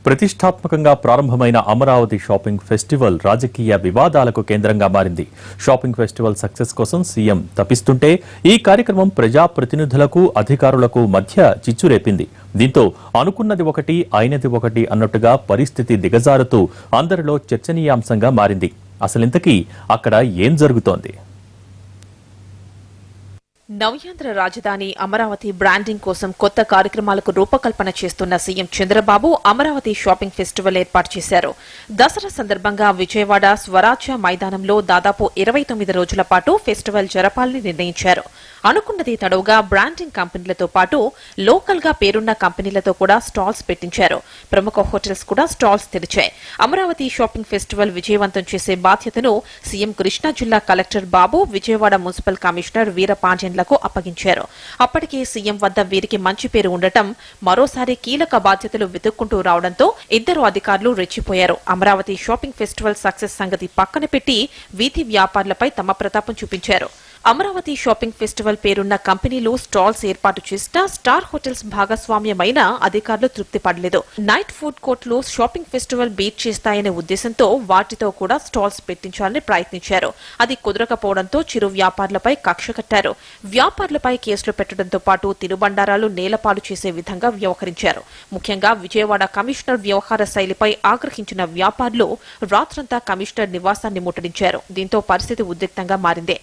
ప్రతిష్టాత్మకంగా ప్రారంభమైన Amaravati shopping festival రాజకీయ వివాదాలకు కేంద్రంగా మారింది. షాపింగ్ ఫెస్టివల్ సక్సెస్ కోసం సీఎం తపిస్తుంటే ఈ కార్యక్రమం ప్రజాప్రతినిధులకు అధికారులకు మధ్య చిచ్చురేపింది. దీంతో అనుకున్నది ఒకటి అయినది ఒకటి అన్నట్టుగా పరిస్థితి దిగజారుతూ అందరిలో చర్చనీయాంశంగా మారింది. అసలింతకీ అక్కడ ఏం జరుగుతోంది? నవ్యాంధ్ర రాజధాని అమరావతి బ్రాండింగ్ కోసం కొత్త కార్యక్రమాలకు రూపకల్పన చేస్తున్న CM Chandrababu Amaravati shopping festival ఏర్పాటు చేశారు. దసరా సందర్భంగా విజయవాడ స్వరాజ్య మైదానంలో దాదాపు 29 రోజుల పాటు ఫెస్టివల్ జరపాలని నిర్ణయించారు. అనుకున్నది తడవుగా బ్రాండింగ్ కంపెనీలతో పాటు లోకల్ గా పేరున్న కంపెనీలతో కూడా స్టాల్స్ పెట్టించారు. ప్రముఖ హోటల్స్ కూడా స్టాల్స్ తెరిచాయి. అమరావతి షాపింగ్ ఫెస్టివల్ విజయవంతం చేసే బాధ్యతను సీఎం కృష్ణా జిల్లా కలెక్టర్ బాబు, విజయవాడ మున్సిపల్ కమిషనర్ వీరపాండ్యన్లకు అప్పగించారు. అప్పటికే సీఎం వద్ద వీరికి మంచి పేరు ఉండటం, మరోసారి కీలక బాధ్యతలు వెతుక్కుంటూ రావడంతో ఇద్దరు అధికారులు రెచ్చిపోయారు. అమరావతి షాపింగ్ ఫెస్టివల్ సక్సెస్ సంగతి పక్కన పెట్టి వీధి వ్యాపారులపై తమ ప్రతాపం చూపించారు. అమరావతి షాపింగ్ ఫెస్టివల్ పేరున్న కంపెనీలు స్టాల్స్ ఏర్పాటు చేసినా స్టార్ హోటల్స్ భాగస్వామ్యమైన అధికారులు తృప్తి పడలేదు. నైట్ ఫుడ్ కోర్టులు షాపింగ్ ఫెస్టివల్ బీట్ చేస్తాయనే ఉద్దేశంతో వాటితో కూడా స్టాల్స్ పెట్టించాలని ప్రయత్నించారు. అది కుదరకపోవడంతో చిరు వ్యాపారులపై కక్ష కట్టారు. వ్యాపారులపై కేసులు పెట్టడంతో పాటు తినుబండారాలు నేలపాలు చేసే విధంగా వ్యవహరించారు. ముఖ్యంగా విజయవాడ కమిషనర్ వ్యవహార శైలిపై ఆగ్రహించిన వ్యాపారులు రాత్రంతా కమిషనర్ నివాసాన్ని ముట్టడించారు. దీంతో పరిస్థితి ఉద్రిక్తంగా మారింది.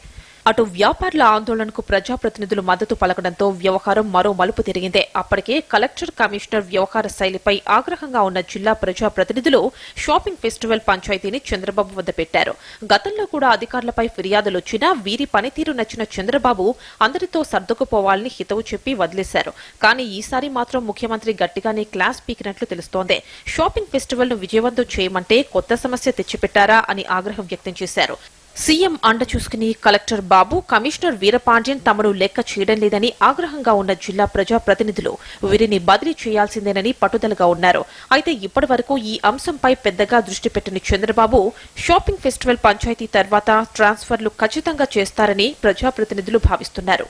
అటు వ్యాపారుల ఆందోళనకు ప్రజాప్రతినిధులు మద్దతు పలకడంతో వ్యవహారం మరో మలుపు తిరిగిందే. అప్పటికే కలెక్టర్, కమిషనర్ వ్యవహార శైలిపై ఆగ్రహంగా ఉన్న జిల్లా ప్రజాప్రతినిధులు షాపింగ్ ఫెస్టివల్ పంచాయతీని చంద్రబాబు వద్ద పెట్టారు. గతంలో కూడా అధికారులపై ఫిర్యాదులొచ్చినా వీరి పనితీరు నచ్చిన చంద్రబాబు అందరితో సర్దుకుపోవాలని హితవు చెప్పి వదిలేశారు. కానీ ఈసారి మాత్రం ముఖ్యమంత్రి గట్టిగానే క్లాస్ పీకినట్లు తెలుస్తోంది. షాపింగ్ ఫెస్టివల్ ను విజయవంతం చేయమంటే కొత్త సమస్య తెచ్చిపెట్టారా అని ఆగ్రహం వ్యక్తం చేశారు. సీఎం అండ చూసుకుని కలెక్టర్ బాబు, కమిషనర్ వీరపాండ్యన్ తమను లెక్క చేయడం లేదని ఆగ్రహంగా ఉన్న జిల్లా ప్రజాప్రతినిధులు వీరిని బదిలీ చేయాల్సిందేనని పట్టుదలగా ఉన్నారు. అయితే ఇప్పటి వరకు ఈ అంశంపై పెద్దగా దృష్టి పెట్టని చంద్రబాబు షాపింగ్ ఫెస్టివల్ పంచాయతీ తర్వాత ట్రాన్స్ఫర్లు ఖచ్చితంగా చేస్తారని ప్రజాప్రతినిధులు భావిస్తున్నారు.